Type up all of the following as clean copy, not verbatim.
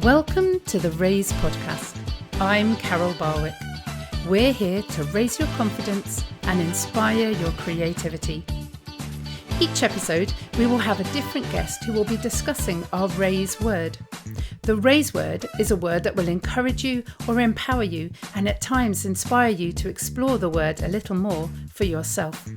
Welcome to the Raise podcast. I'm Carol Barwick. We're here to raise your confidence and inspire your creativity. Each episode, we will have a different guest who will be discussing our Raise word. The Raise word is a word that will encourage you or empower you and at times inspire you to explore the word a little more for yourself.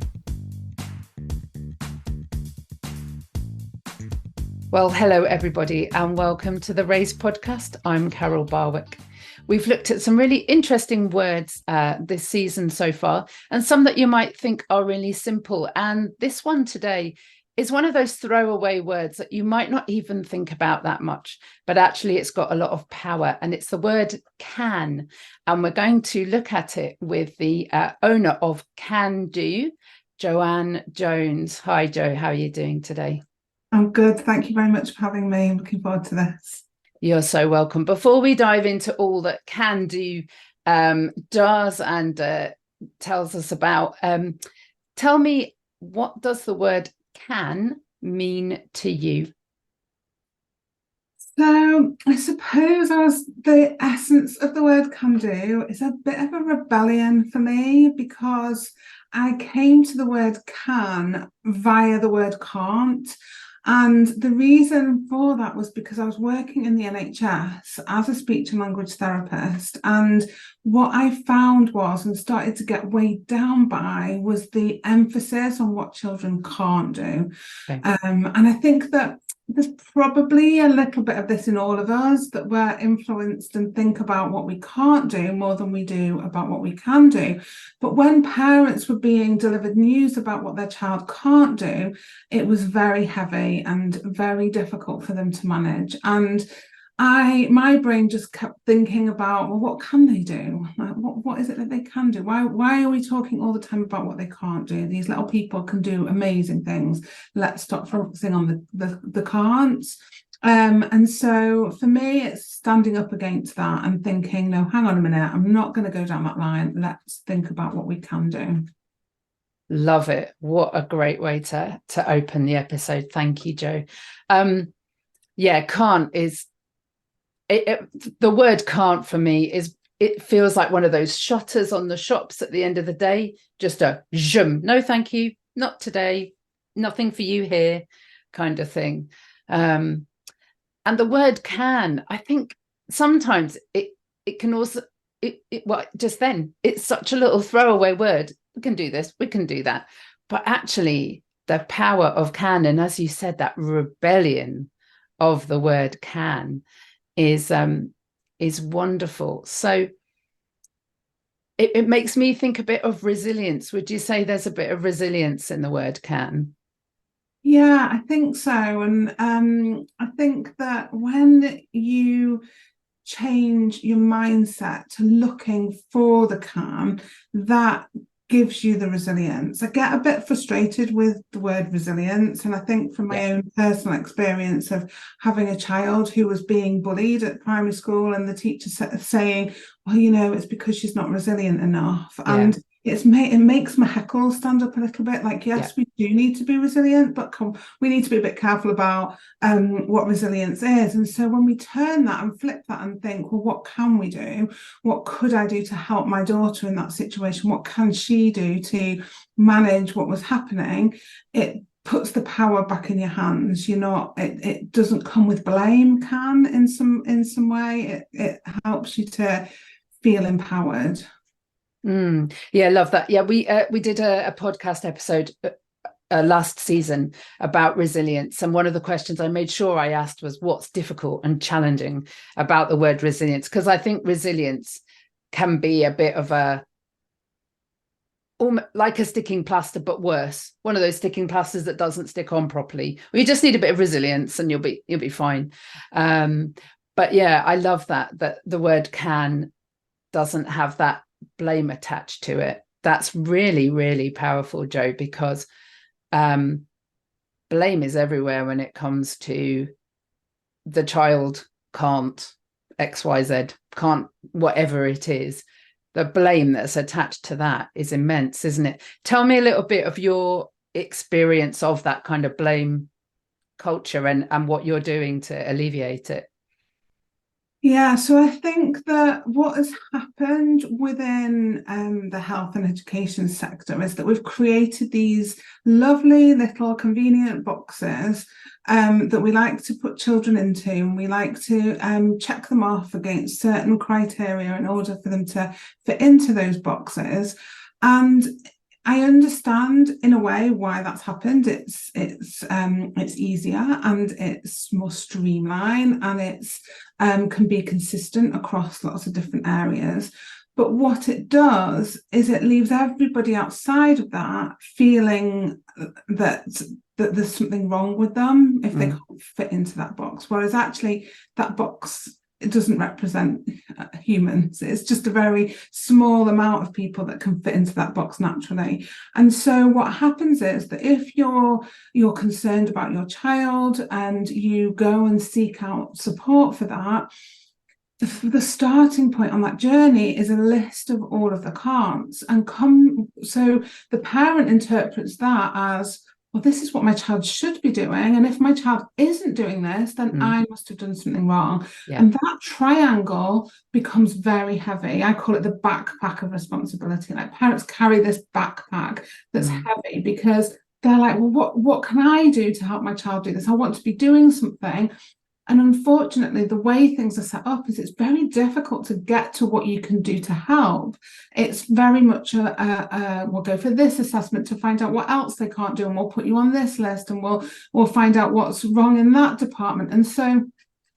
Well, hello everybody and welcome to the Raise podcast. I'm Carol Barwick. We've looked at some really interesting words this season so far, and some that you might think are really simple. And this one today is one of those throwaway words that you might not even think about that much, but actually it's got a lot of power, and it's the word can. And we're going to look at it with the owner of Can Do, Joanne Jones. Hi, Jo, how are you doing today? I'm good. Thank you very much for having me. I'm looking forward to this. You're so welcome. Before we dive into all that Can Do does and tells us about, tell me, what does the word can mean to you? So I suppose the essence of the word can do is a bit of a rebellion for me, because I came to the word can via the word can't. And the reason for that was because I was working in the NHS as a speech and language therapist. And what I found was, and started to get weighed down by, was the emphasis on what children can't do. Okay. And I think that there's probably a little bit of this in all of us, that we're influenced and think about what we can't do more than we do about what we can do. But when parents were being delivered news about what their child can't do, it was very heavy and very difficult for them to manage. And my brain just kept thinking about, well, what can they do? Like, what is it that they can do? Why are we talking all the time about what they can't do? These little people can do amazing things. Let's stop focusing on the can'ts. And so for me, it's standing up against that and thinking, no, hang on a minute, I'm not going to go down that line. Let's think about what we can do. Love it. What a great way to open the episode. Thank you, Jo. Can't is the word can't for me is, it feels like one of those shutters on the shops at the end of the day, just a zoom, no thank you, not today, nothing for you here kind of thing. And the word can, I think sometimes it can also, just then it's such a little throwaway word. We can do this, we can do that. But actually the power of can, and as you said, that rebellion of the word can is wonderful. So it makes me think a bit of resilience. Would you say there's a bit of resilience in the word can? Yeah, I think so. And I think that when you change your mindset to looking for the can, that gives you the resilience. I get a bit frustrated with the word resilience, and I think from my own personal experience of having a child who was being bullied at primary school, and the teacher saying, well, you know, it's because she's not resilient enough. And it makes my heckle stand up a little bit. Like, yes, we do need to be resilient, but we need to be a bit careful about what resilience is. And so when we turn that and flip that and think, well, what can we do? What could I do to help my daughter in that situation? What can she do to manage what was happening? It puts the power back in your hands. You're not, it doesn't come with blame, can, in some way. It helps you to feel empowered. Yeah, love that. Yeah, we did a podcast episode last season about resilience, and one of the questions I made sure I asked was, what's difficult and challenging about the word resilience? Because I think resilience can be a bit of like a sticking plaster, but worse. One of those sticking plasters that doesn't stick on properly. You just need a bit of resilience and you'll be fine. But yeah, I love that the word can doesn't have that blame attached to it. That's really, really powerful, Jo, because blame is everywhere when it comes to the child can't XYZ, can't whatever it is. The blame that's attached to that is immense, isn't it? Tell me a little bit of your experience of that kind of blame culture and what you're doing to alleviate it. Yeah, so I think that what has happened within the health and education sector is that we've created these lovely little convenient boxes that we like to put children into, and we like to check them off against certain criteria in order for them to fit into those boxes. And I understand in a way why that's happened. It's easier and it's more streamlined, and it's can be consistent across lots of different areas. But what it does is it leaves everybody outside of that feeling that there's something wrong with them if they can't fit into that box. Whereas actually that box, it doesn't represent humans. It's just a very small amount of people that can fit into that box naturally. And so what happens is that if you're concerned about your child and you go and seek out support for that, the starting point on that journey is a list of all of the can'ts, so the parent interprets that as, well, this is what my child should be doing, and if my child isn't doing this, then I must have done something wrong. And that triangle becomes very heavy. I call it the backpack of responsibility. Like, parents carry this backpack that's heavy because they're like, well, what can I do to help my child do this? I want to be doing something. And unfortunately, the way things are set up is it's very difficult to get to what you can do to help. It's very much we'll go for this assessment to find out what else they can't do, and we'll put you on this list, and we'll find out what's wrong in that department. And so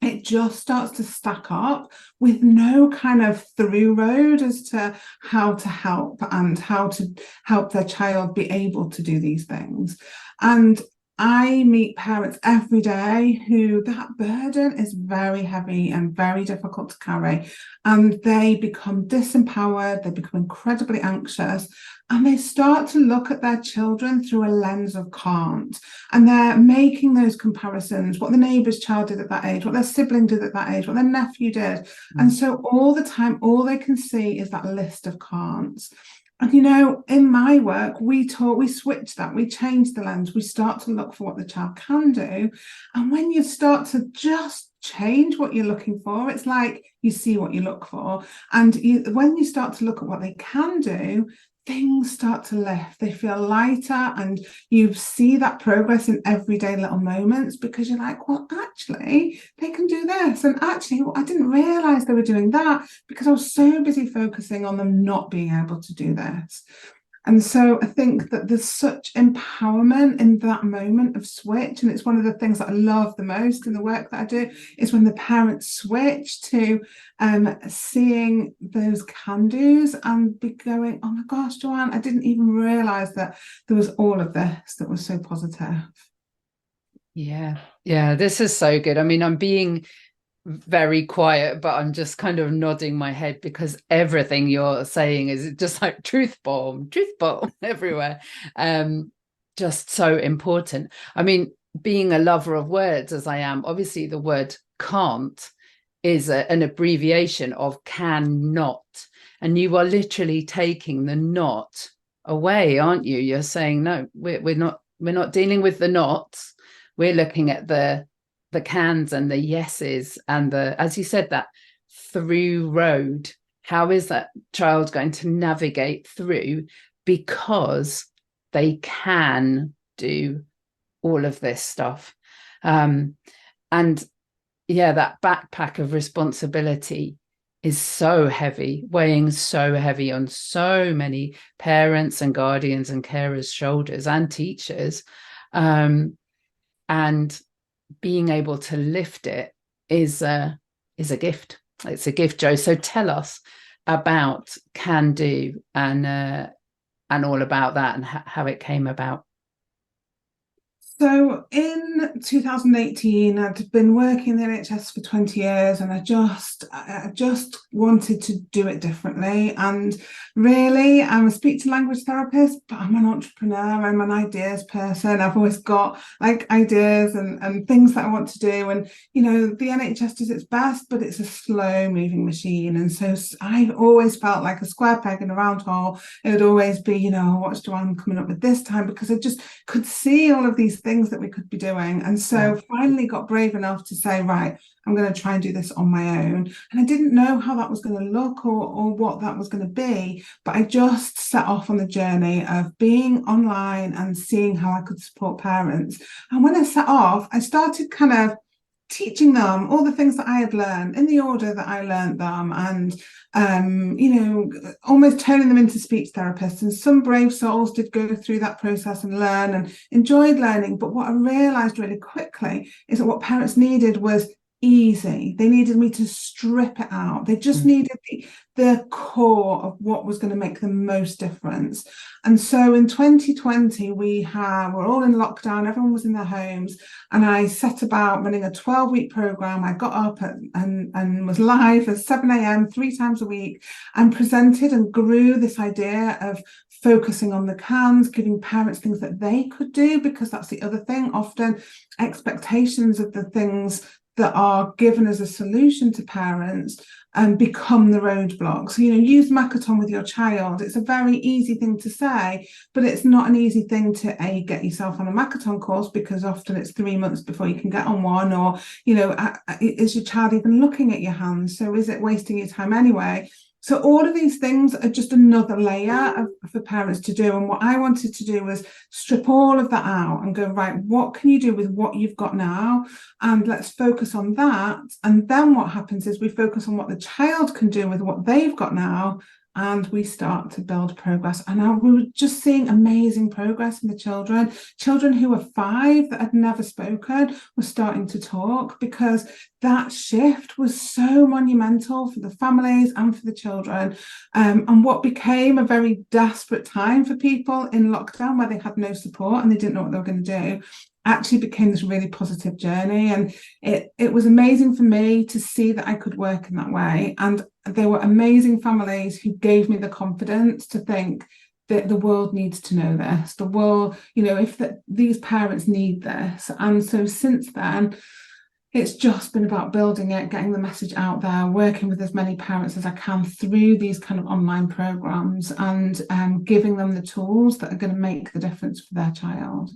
it just starts to stack up with no kind of through road as to how to help and how to help their child be able to do these things. And I meet parents every day who that burden is very heavy and very difficult to carry, and they become disempowered, they become incredibly anxious, and they start to look at their children through a lens of can't, and they're making those comparisons, what the neighbour's child did at that age, what their sibling did at that age, what their nephew did. And so all the time, all they can see is that list of can'ts. And, you know, in my work, we switch that, we change the lens, we start to look for what the child can do. And when you start to just change what you're looking for, it's like you see what you look for. And when you start to look at what they can do, things start to lift, they feel lighter, and you see that progress in everyday little moments, because you're like, well, actually, they can do this. And actually, well, I didn't realize they were doing that because I was so busy focusing on them not being able to do this. And so I think that there's such empowerment in that moment of switch. And it's one of the things that I love the most in the work that I do, is when the parents switch to seeing those can-dos and be going, oh my gosh, Joanne, I didn't even realize that there was all of this that was so positive. Yeah, this is so good. I mean, I'm being very quiet, but I'm just kind of nodding my head because everything you're saying is just like truth bomb everywhere. Just so important. I mean, being a lover of words as I am, obviously the word can't is an abbreviation of cannot, and you are literally taking the not away, aren't you? You're saying, no, we're not dealing with the nots. We're looking at the cans and the yeses and as you said, that through road. How is that child going to navigate through? Because they can do all of this stuff. And yeah, that backpack of responsibility is so heavy, weighing so heavy on so many parents and guardians and carers' shoulders, and teachers. And being able to lift it is a gift. It's a gift, Jo. So tell us about Can Do and all about that, and how it came about. So in 2018, I'd been working in the NHS for 20 years, and I just wanted to do it differently. And really, I'm a speech and language therapist, but I'm an entrepreneur. I'm an ideas person. I've always got like ideas and things that I want to do. And, you know, the NHS does its best, but it's a slow moving machine. And so I've always felt like a square peg in a round hole. It would always be, you know, what's Joanne coming up with this time? Because I just could see all of these things that we could be doing. And so finally got brave enough to say, right, I'm going to try and do this on my own. And I didn't know how that was going to look or what that was going to be, but I just set off on the journey of being online and seeing how I could support parents. And when I set off, I started kind of teaching them all the things that I had learned in the order that I learned them, and almost turning them into speech therapists. And some brave souls did go through that process and learn and enjoyed learning. But what I realized really quickly is that what parents needed was easy. They needed me to strip it out. They just needed the core of what was going to make the most difference. And so in 2020, we're all in lockdown, everyone was in their homes, and I set about running a 12-week program. I got up and was live at 7 a.m. 3 times a week and presented and grew this idea of focusing on the cans, giving parents things that they could do, because that's the other thing. Often expectations of the things that are given as a solution to parents and become the roadblocks. So, use Makaton with your child. It's a very easy thing to say, but it's not an easy thing to get yourself on a Makaton course, because often it's 3 months before you can get on one, or, is your child even looking at your hands? So is it wasting your time anyway? So all of these things are just another layer for parents to do. And what I wanted to do was strip all of that out and go, right, what can you do with what you've got now? And let's focus on that. And then what happens is we focus on what the child can do with what they've got now. And we start to build progress. And now we were just seeing amazing progress in the children. Children who were 5 that had never spoken were starting to talk, because that shift was so monumental for the families and for the children. And what became a very desperate time for people in lockdown, where they had no support and they didn't know what they were going to do, actually became this really positive journey. And it was amazing for me to see that I could work in that way. And there were amazing families who gave me the confidence to think that the world needs to know this. The world, if these parents need this. And so since then, it's just been about building it, getting the message out there, working with as many parents as I can through these kind of online programs, and giving them the tools that are going to make the difference for their child.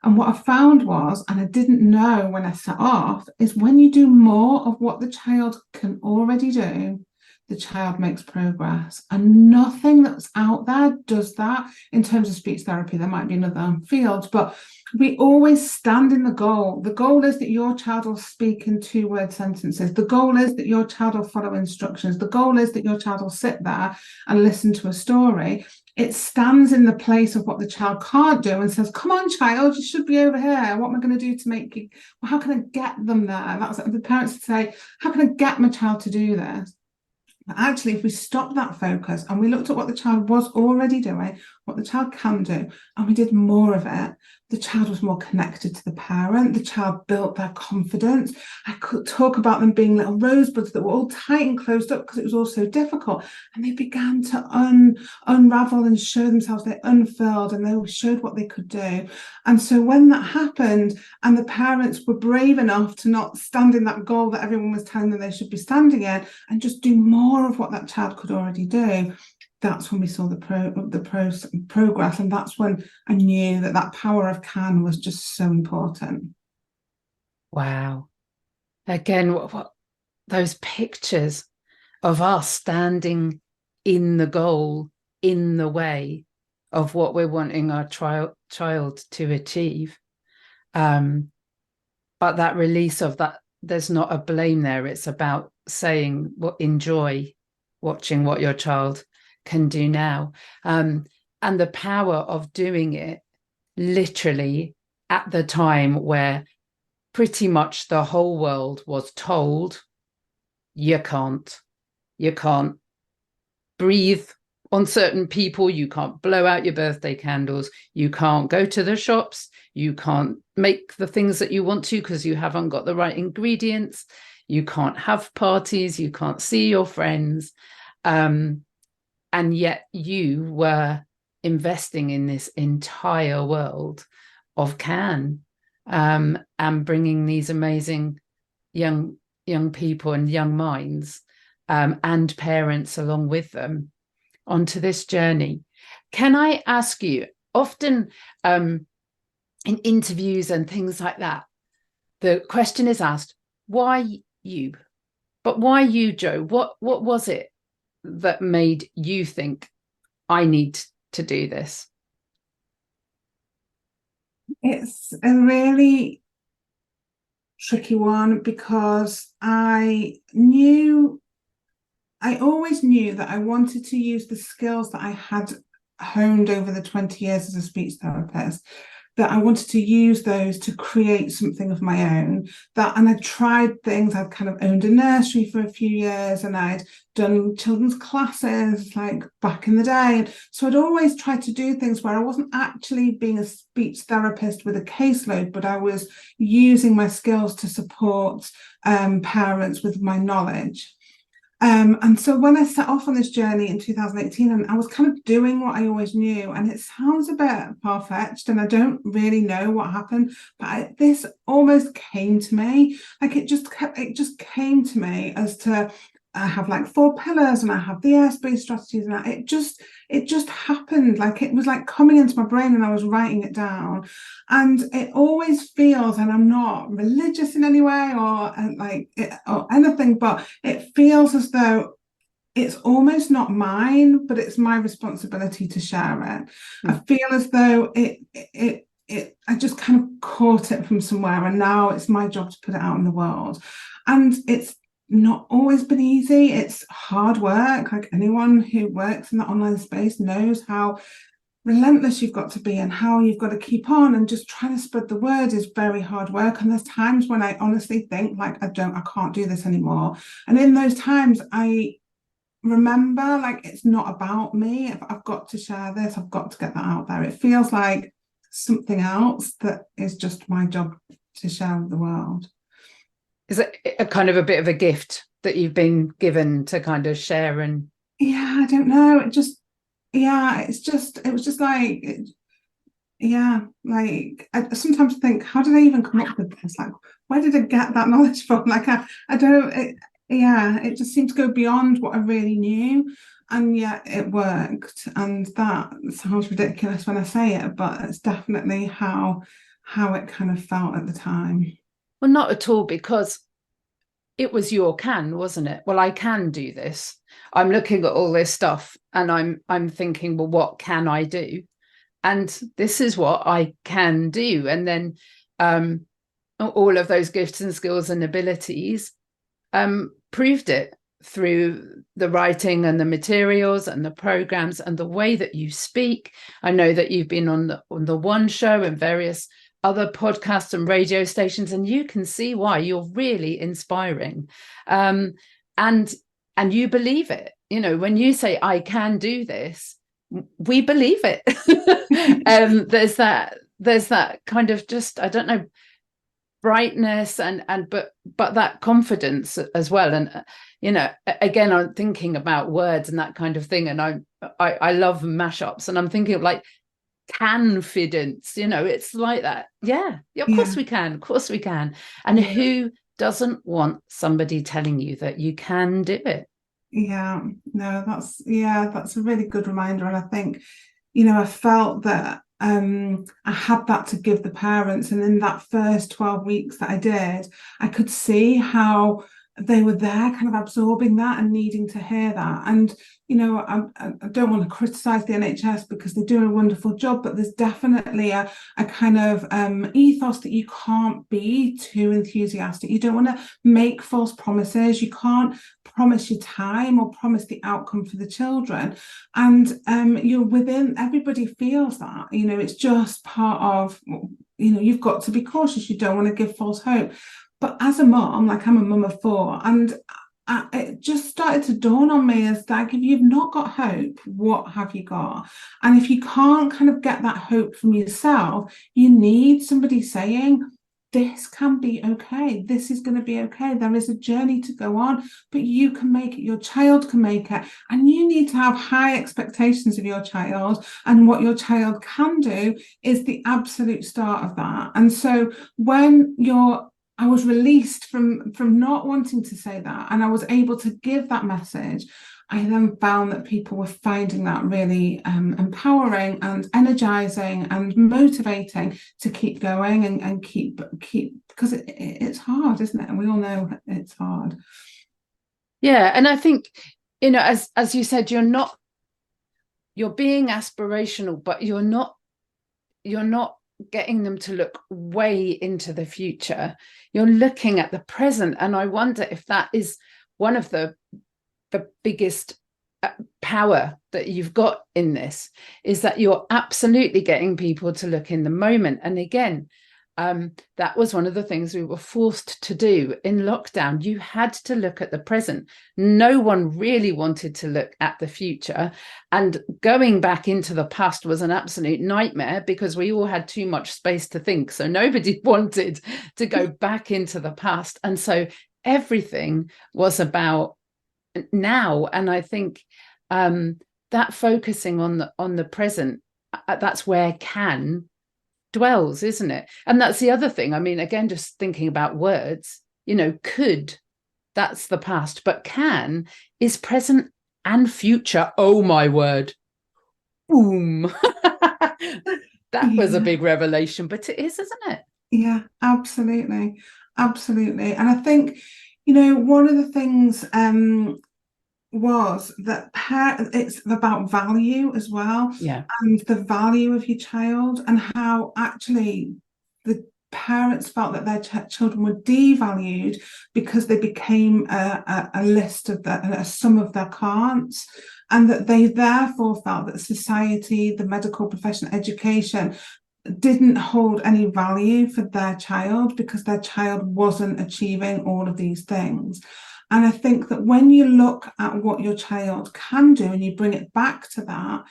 And what I found was, and I didn't know when I set off, is when you do more of what the child can already do, the child makes progress. And nothing that's out there does that in terms of speech therapy. There might be another field, but we always stand in the goal. The goal is that your child will speak in 2-word sentences. The goal is that your child will follow instructions. The goal is that your child will sit there and listen to a story. It stands in the place of what the child can't do and says, come on, child, you should be over here. What am I going to do to make you? Well, how can I get them there? That's the parents say, how can I get my child to do this? But actually, if we stopped that focus and we looked at what the child was already doing, what the child can do, and we did more of it, the child was more connected to the parent. The child built their confidence. I could talk about them being little rosebuds that were all tight and closed up because it was all so difficult. And they began to unravel and show themselves. They unfurled and they showed what they could do. And so when that happened and the parents were brave enough to not stand in that goal that everyone was telling them they should be standing in and just do more of what that child could already do, that's when we saw the progress. And that's when I knew that power of can was just so important. Wow. Again, what those pictures of us standing in the goal, in the way of what we're wanting our child to achieve. But that release of that, there's not a blame there. It's about saying, enjoy watching what your child can do now, and the power of doing it literally at the time where pretty much the whole world was told you can't breathe on certain people, you can't blow out your birthday candles, you can't go to the shops, you can't make the things that you want to because you haven't got the right ingredients, you can't have parties, you can't see your friends. And yet you were investing in this entire world of can, and bringing these amazing young people and young minds, and parents along with them onto this journey. Can I ask you, often in interviews and things like that, the question is asked, why you? But why you, Jo? What was it that made you think, I need to do this? It's a really tricky one because I always knew that I wanted to use the skills that I had honed over the 20 years as a speech therapist, that I wanted to use those to create something of my own. And I tried things. I'd kind of owned a nursery for a few years, and I'd done children's classes like back in the day. And so I'd always tried to do things where I wasn't actually being a speech therapist with a caseload, but I was using my skills to support parents with my knowledge. And so when I set off on this journey in 2018, and I was kind of doing what I always knew, and it sounds a bit far-fetched, and I don't really know what happened, but this almost came to me. Like it just came to me as to, I have like 4 pillars, and I have the airspace strategies, and it just happened. Like it was like coming into my brain, and I was writing it down. And it always feels, and I'm not religious in any way or anything, but it feels as though it's almost not mine, but it's my responsibility to share it. I feel as though I just kind of caught it from somewhere, and now it's my job to put it out in the world. And it's not always been easy. It's hard work. Like anyone who works in the online space knows how relentless you've got to be and how you've got to keep on, and just trying to spread the word is very hard work. And there's times when I honestly think like I can't do this anymore. And in those times I remember like it's not about me. If I've got to share this, I've got to get that out there. It feels like something else that is just my job to share with the world. Is it a kind of a bit of a gift that you've been given to kind of share? And yeah, I don't know, it was just like, like I sometimes think, how did I even come up with this? Like, where did I get that knowledge from? Like I don't, it just seemed to go beyond what I really knew, and yet it worked. And that sounds ridiculous when I say it, but it's definitely how it kind of felt at the time. well, not at all, because it was your can, wasn't it? Well, I can do this. I'm looking at all this stuff and I'm thinking, well, what can I do? And this is what I can do. And then all of those gifts and skills and abilities proved it through the writing and the materials and the programs and the way that you speak. I know that you've been on the One Show and various other podcasts and radio stations, and you can see why. You're really inspiring, and you believe it. You know, when you say I can do this, we believe it. There's that kind of, just, I don't know, brightness and but that confidence as well. And you know, again, I'm thinking about words and that kind of thing, and I love mashups, and I'm thinking of like confidence, you know, it's like that. Yeah, of course we can, of course we can. And who doesn't want somebody telling you that you can do it? No, that's a really good reminder. And I think, you know, I felt that I had that to give the parents, and in that first 12 weeks that I did, I could see how they were there kind of absorbing that and needing to hear that. And you know, I don't want to criticize the NHS because they're doing a wonderful job, but there's definitely a kind of ethos that you can't be too enthusiastic. You don't want to make false promises. You can't promise your time or promise the outcome for the children. And you're within, everybody feels that, you know, it's just part of, you know, you've got to be cautious. You don't want to give false hope. But as a mom, like I'm a mum of 4, and it just started to dawn on me as like, if you've not got hope, what have you got? And if you can't kind of get that hope from yourself, you need somebody saying, this can be okay. This is going to be okay. There is a journey to go on, but you can make it. Your child can make it. And you need to have high expectations of your child. And what your child can do is the absolute start of that. And so when I was released from not wanting to say that, and I was able to give that message, I then found that people were finding that really empowering and energizing and motivating to keep going and keep because it's hard, isn't it? And we all know it's hard. Yeah, and I think, as you said, you're being aspirational, but you're not getting them to look way into the future. You're looking at the present, and I wonder if that is one of the biggest power that you've got in this, is that you're absolutely getting people to look in the moment. And again, that was one of the things we were forced to do in lockdown. You had to look at the present. No one really wanted to look at the future, and going back into the past was an absolute nightmare because we all had too much space to think. So nobody wanted to go back into the past, and so everything was about now. And I think that focusing on the present, that's where can dwells, isn't it? And that's the other thing. I mean, again, just thinking about words, could, that's the past, but can is present and future. Oh my word. Boom. That was a big revelation, but it is, isn't it? Yeah, absolutely. Absolutely. And I think, one of the things was that it's about value as well. Yeah. And the value of your child, and how actually the parents felt that their children were devalued because they became a list of a sum of their can'ts, and that they therefore felt that society, the medical profession, education didn't hold any value for their child because their child wasn't achieving all of these things. And I think that when you look at what your child can do and you bring it back to that,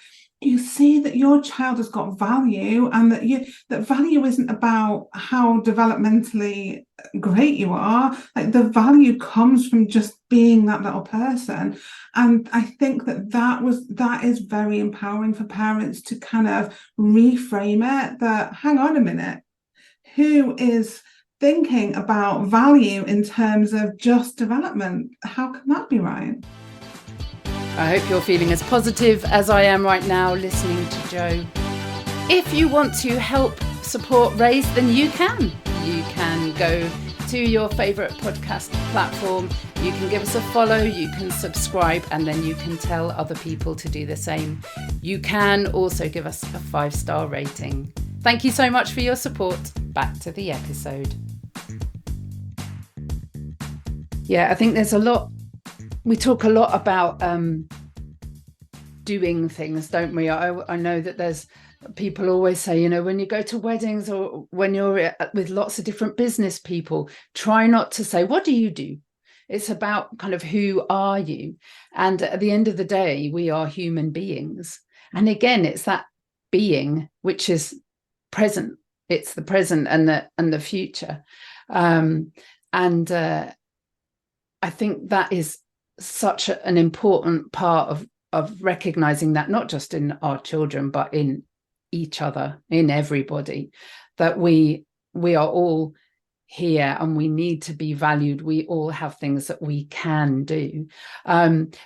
you see that your child has got value, and that value isn't about how developmentally great you are. Like, the value comes from just being that little person. And I think that is very empowering for parents to kind of reframe it, that hang on a minute, who is thinking about value in terms of just development? How can that be right? I hope you're feeling as positive as I am right now listening to Jo. If you want to help support Raise, then you can. You can go to your favourite podcast platform. You can give us a follow, you can subscribe, and then you can tell other people to do the same. You can also give us a 5-star rating. Thank you so much for your support. Back to the episode. Yeah, I think there's a lot. We talk a lot about doing things, don't we? I know that there's people always say, when you go to weddings or when you're with lots of different business people, try not to say, what do you do? It's about kind of, who are you? And at the end of the day, we are human beings. And again, it's that being, which is present. It's the present and the future. And I think that is such an important part of recognizing that, not just in our children, but in each other, in everybody, that we are all here and we need to be valued. We all have things that we can do.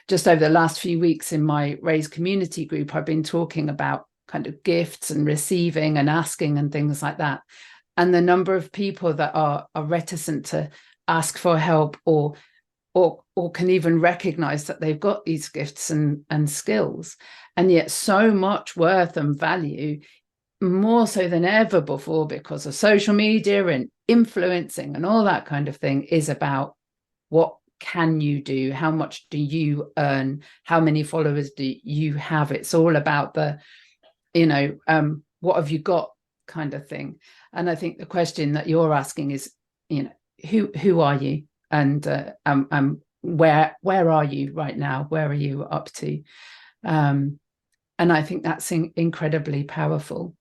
Just over the last few weeks in my Raise community group, I've been talking about kind of gifts and receiving and asking and things like that. And the number of people that are reticent to ask for help or can even recognize that they've got these gifts and skills, and yet so much worth and value, more so than ever before, because of social media and influencing and all that kind of thing, is about what can you do? How much do you earn? How many followers do you have? It's all about the, what have you got kind of thing. And I think the question that you're asking is, who are you? And where are you right now? Where are you up to? And I think that's incredibly powerful.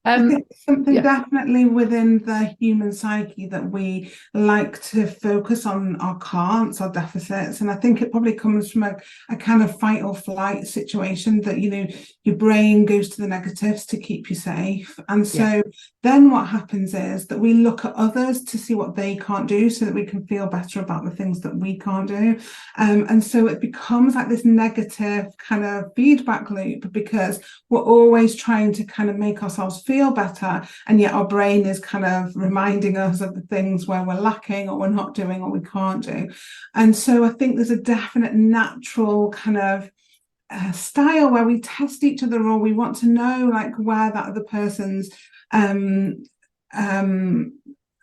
I think something Yeah. definitely within the human psyche that we like to focus on our can'ts, our deficits. And I think it probably comes from a kind of fight or flight situation that, your brain goes to the negatives to keep you safe. And Yeah. so then what happens is that we look at others to see what they can't do so that we can feel better about the things that we can't do. And so it becomes like this negative kind of feedback loop because we're always trying to kind of make ourselves feel better, and yet our brain is kind of reminding us of the things where we're lacking or we're not doing or we can't do. And so I think there's a definite natural kind of style where we test each other, or we want to know like where that other person's um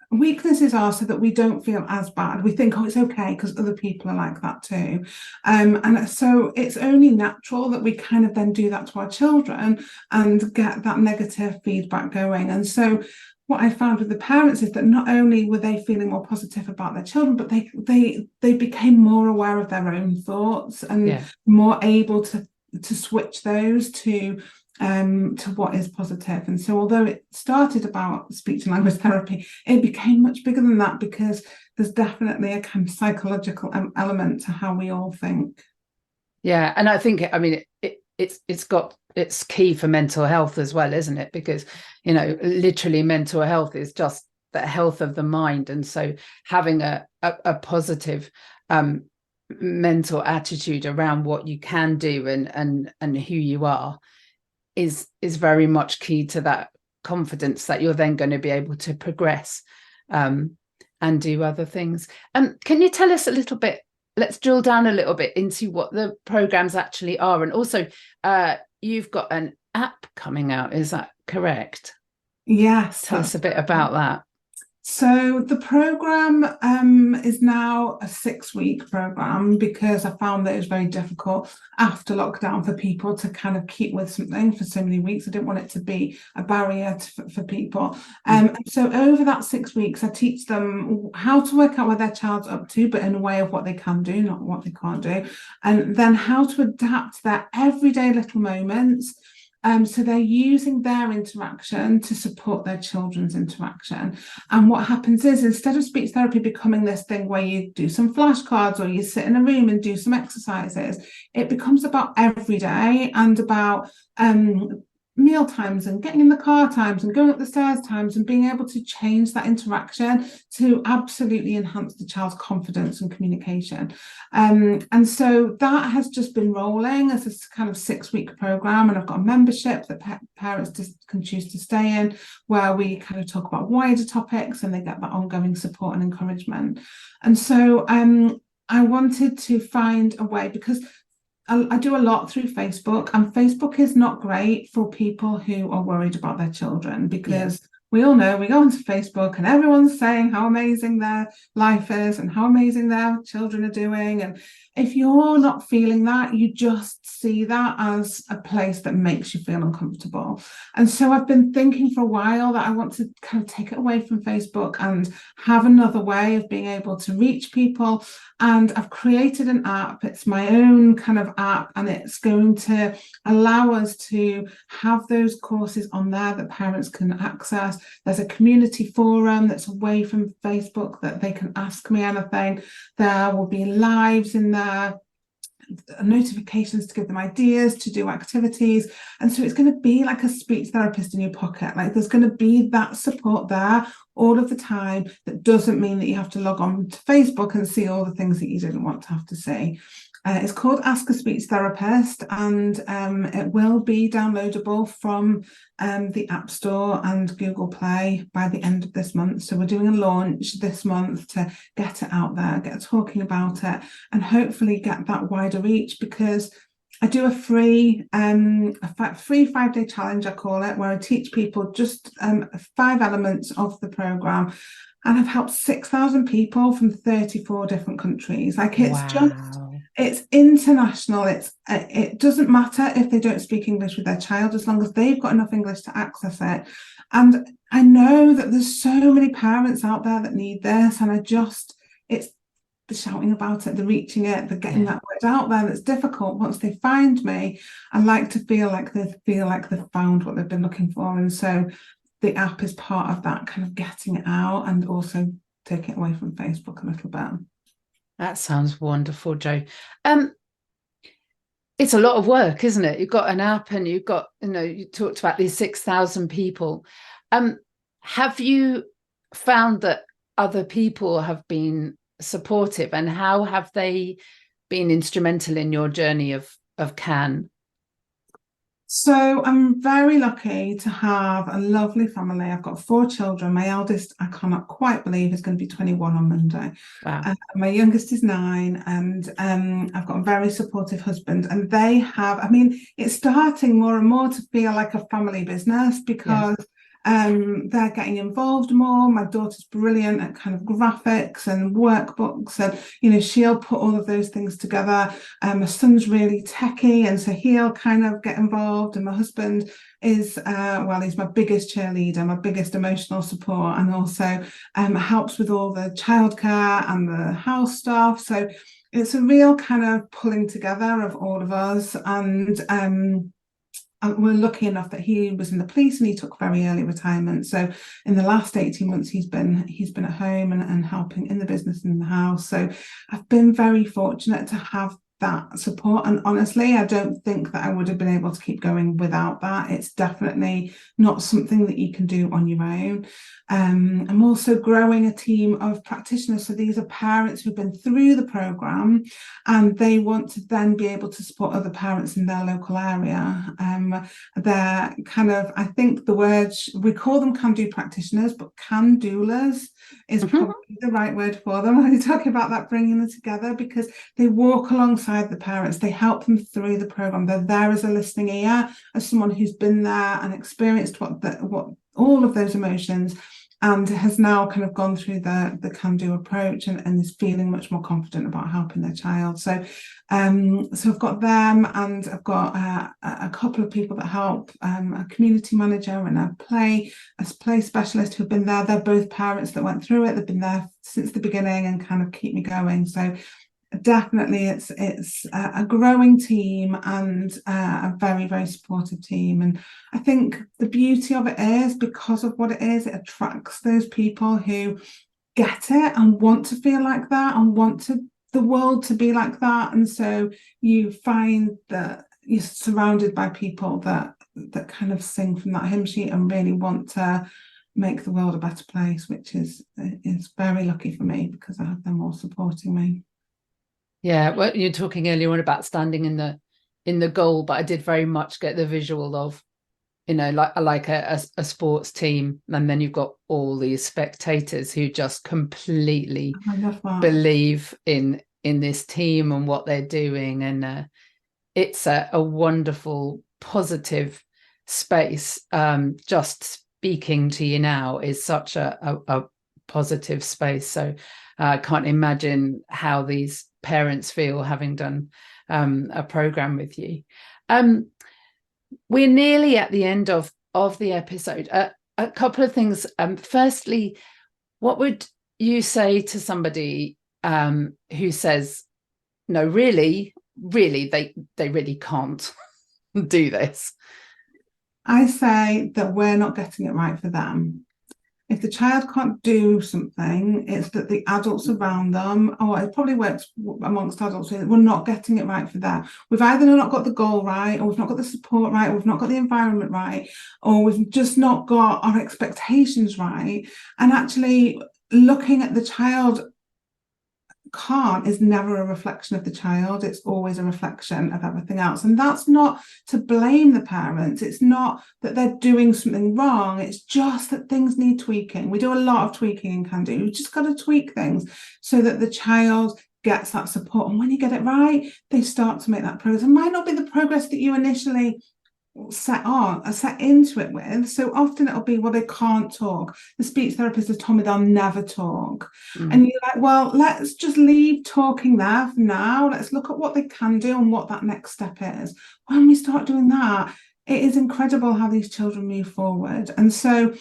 weaknesses are, so that we don't feel as bad. We think, oh, it's okay because other people are like that too. And so it's only natural that we kind of then do that to our children and get that negative feedback going. And so what I found with the parents is that not only were they feeling more positive about their children, but they became more aware of their own thoughts and more able to switch those to what is positive. And so although it started about speech and language therapy, it became much bigger than that because there's definitely a kind of psychological element to how we all think. Yeah, and I think it's key for mental health as well, isn't it? Because literally mental health is just the health of the mind, and so having a positive mental attitude around what you can do and who you are is very much key to that confidence that you're then going to be able to progress and do other things. Can you tell us a little bit? Let's drill down a little bit into what the programs actually are, and also you've got an app coming out. Is that correct? Yes. Tell us a bit about that. So the program is now a 6-week program because I found that it was very difficult after lockdown for people to kind of keep with something for so many weeks. I didn't want it to be a barrier for people. And so over that 6 weeks, I teach them how to work out where their child's up to, but in a way of what they can do, not what they can't do. And then how to adapt their everyday little moments. So they're using their interaction to support their children's interaction. And what happens is, instead of speech therapy becoming this thing where you do some flashcards or you sit in a room and do some exercises, it becomes about every day and about meal times and getting in the car times and going up the stairs times and being able to change that interaction to absolutely enhance the child's confidence and communication. And so that has just been rolling as a kind of 6-week program, and I've got a membership that parents just can choose to stay in, where we kind of talk about wider topics and they get that ongoing support and encouragement. And so I wanted to find a way, because I do a lot through Facebook, and Facebook is not great for people who are worried about their children, because we all know we go onto Facebook and everyone's saying how amazing their life is and how amazing their children are doing. And if you're not feeling that, you just see that as a place that makes you feel uncomfortable. And so I've been thinking for a while that I want to kind of take it away from Facebook and have another way of being able to reach people. And I've created an app. It's my own kind of app, and it's going to allow us to have those courses on there that parents can access. There's a community forum that's away from Facebook that they can ask me anything. There will be lives in there, notifications to give them ideas to do activities. And so it's going to be like a speech therapist in your pocket. Like, there's going to be that support there all of the time. That doesn't mean that you have to log on to Facebook and see all the things that you didn't want to have to see. It's called Ask a Speech Therapist, and it will be downloadable from the App Store and Google Play by the end of this month. So we're doing a launch this month to get it out there, get talking about it, and hopefully get that wider reach, because I do a free 5-day challenge, I call it, where I teach people just 5 elements of the program. And I've helped 6,000 people from 34 different countries. Like, it's international. It doesn't matter if they don't speak English with their child, as long as they've got enough English to access it. And I know that there's so many parents out there that need this, and it's shouting about it, the reaching it, the getting that word out there that's difficult. Once they find me, I like to feel like they've found what they've been looking for. And so the app is part of that, kind of getting it out and also taking it away from Facebook a little bit. That sounds wonderful, Jo. It's a lot of work, isn't it? You've got an app and you've got, you talked about these 6,000 people. Have you found that other people have been supportive, and how have they been instrumental in your journey of CAN? So I'm very lucky to have a lovely family. I've got 4 children. My eldest, I cannot quite believe, is going to be 21 on Monday. Wow. My youngest is 9, and I've got a very supportive husband. And they have, I mean, it's starting more and more to feel like a family business, because they're getting involved more. My daughter's brilliant at kind of graphics and workbooks, and she'll put all of those things together. My son's really techie, and so he'll kind of get involved. And my husband is he's my biggest cheerleader, my biggest emotional support, and also helps with all the childcare and the house stuff. So it's a real kind of pulling together of all of us. And we're lucky enough that he was in the police and he took very early retirement. So in the last 18 months, he's been at home and helping in the business and in the house. So I've been very fortunate to have that support. And honestly, I don't think that I would have been able to keep going without that. It's definitely not something that you can do on your own. I'm also growing a team of practitioners. So these are parents who've been through the programme and they want to then be able to support other parents in their local area. They're kind of, I think the word, we call them can-do practitioners, but can-doulas is probably the right word for them when you're talking about that, bringing them together, because they walk alongside the parents, they help them through the programme. They're there as a listening ear, as someone who's been there and experienced what all of those emotions, and has now kind of gone through the can-do approach and is feeling much more confident about helping their child. So I've got them, and I've got a couple of people that help, a community manager and a play specialist who've been there. They're both parents that went through it. They've been there since the beginning and kind of keep me going. So definitely it's a growing team and a very, very supportive team. And I think the beauty of it is, because of what it is, it attracts those people who get it and want to feel like that and want the world to be like that. And so you find that you're surrounded by people that kind of sing from that hymn sheet and really want to make the world a better place, which is very lucky for me, because I have them all supporting me. Yeah, well, you're talking earlier on about standing in the goal, but I did very much get the visual of, like a sports team, and then you've got all these spectators who just completely believe in this team and what they're doing, and it's a wonderful, positive space. Just speaking to you now is such a positive space. So I can't imagine how these parents feel having done a program with you. We're nearly at the end of the episode. A couple of things. Firstly, what would you say to somebody who says, no, really, they really can't do this? I say that we're not getting it right for them. If the child can't do something, it's that the adults around them, it probably works amongst adults, we're not getting it right for them. We've either not got the goal right, or we've not got the support right, or we've not got the environment right, or we've just not got our expectations right. And actually looking at the child is never a reflection of the child. It's always a reflection of everything else. And that's not to blame the parents. It's not that they're doing something wrong. It's just that things need tweaking. We do a lot of tweaking in Can Do. We've just got to tweak things so that the child gets that support. And when you get it right, they start to make that progress. It might not be the progress that you initially set into it with. So often it'll be, well, they can't talk. The speech therapist has told me they'll never talk. And you're like, well, let's just leave talking there for now. Let's look at what they can do and what that next step is. When we start doing that, it is incredible how these children move forward. And so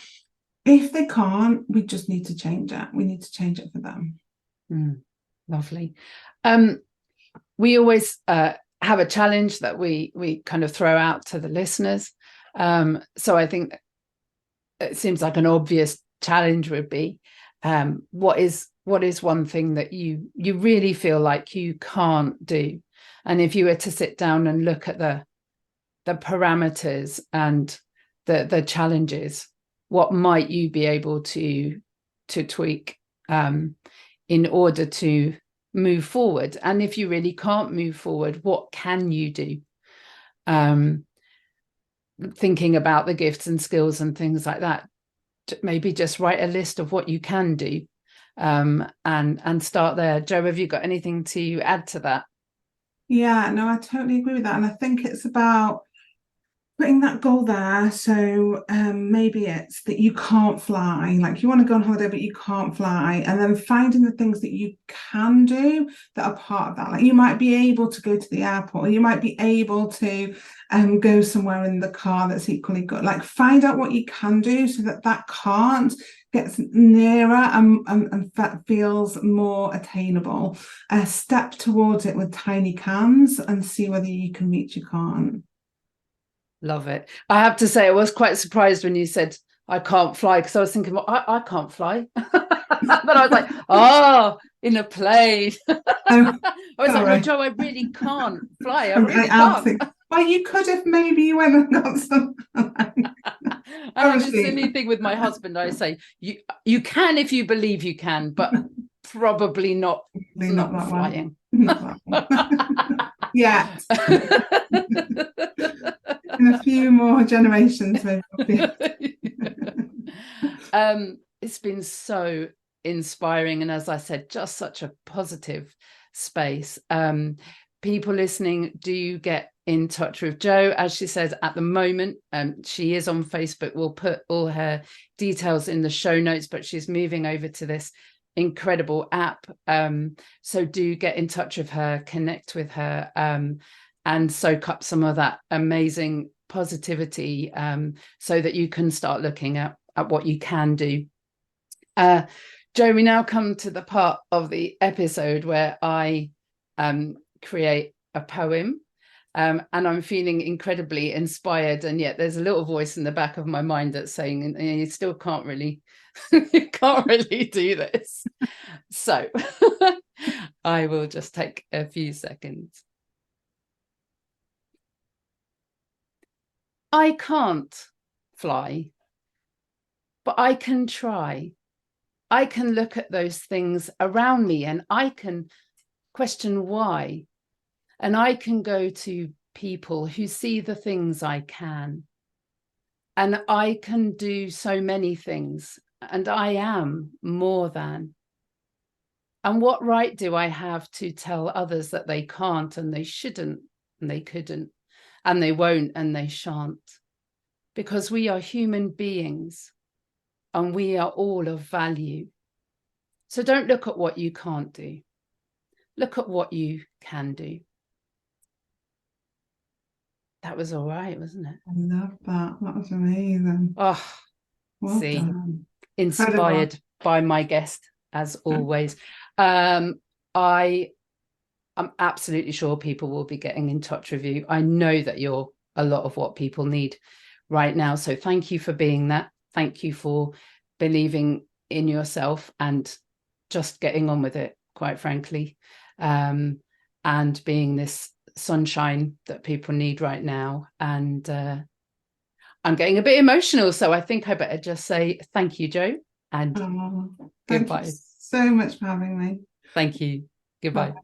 if they can't, we just need to change it. We need to change it for them. Lovely. We always have a challenge that we kind of throw out to the listeners. So I think it seems like an obvious challenge would be, what is one thing that you really feel like you can't do? And if you were to sit down and look at the parameters and the challenges, what might you be able to tweak in order to move forward? And if you really can't move forward, what can you do? Thinking about the gifts and skills and things like that, maybe just write a list of what you can do, and start there. Jo, have you got anything to add to that? Yeah, no, I totally agree with that. And I think it's about putting that goal there. So maybe it's that you can't fly, like you want to go on holiday, but you can't fly. And then finding the things that you can do that are part of that. Like you might be able to go to the airport, or you might be able to go somewhere in the car that's equally good. Like find out what you can do so that that can't gets nearer and that feels more attainable. Step towards it with tiny cans and see whether you can reach your can't. Love it. I have to say, I was quite surprised when you said I can't fly, because I was thinking, well, I can't fly. But I was like, oh, in a plane. Oh, I was like, no, sorry. Jo, I really can't fly. I really can't. Well, you could have maybe you went and got some. And I have a silly thing with my husband. I say, you can if you believe you can, but probably not that flying. Not that one. Yeah. In a few more generations, maybe. It's been so inspiring, and as I said, just such a positive space. People listening, do get in touch with Jo. As she says, at the moment, she is on Facebook. We'll put all her details in the show notes, but she's moving over to this incredible app. So do get in touch with her, connect with her, and soak up some of that amazing positivity, so that you can start looking at what you can do. Jo, we now come to the part of the episode where I create a poem, and I'm feeling incredibly inspired, and yet there's a little voice in the back of my mind that's saying, you still can't really you can't really do this. So I will just take a few seconds. I can't fly, but I can try. I can look at those things around me and I can question why. And I can go to people who see the things I can. And I can do so many things, and I am more than. And what right do I have to tell others that they can't and they shouldn't and they couldn't and they won't and they shan't? Because we are human beings and we are all of value. So don't look at what you can't do. Look at what you can do. That was all right, wasn't it? I love that. That was amazing. Oh, well done. Inspired Incredible. By my guest, as always. I'm absolutely sure people will be getting in touch with you. I know that you're a lot of what people need right now. So thank you for being that. Thank you for believing in yourself and just getting on with it, quite frankly, and being this sunshine that people need right now. And I'm getting a bit emotional, so I think I better just say thank you, Jo, and thank goodbye. you so much for having me. Thank you. Goodbye. Bye.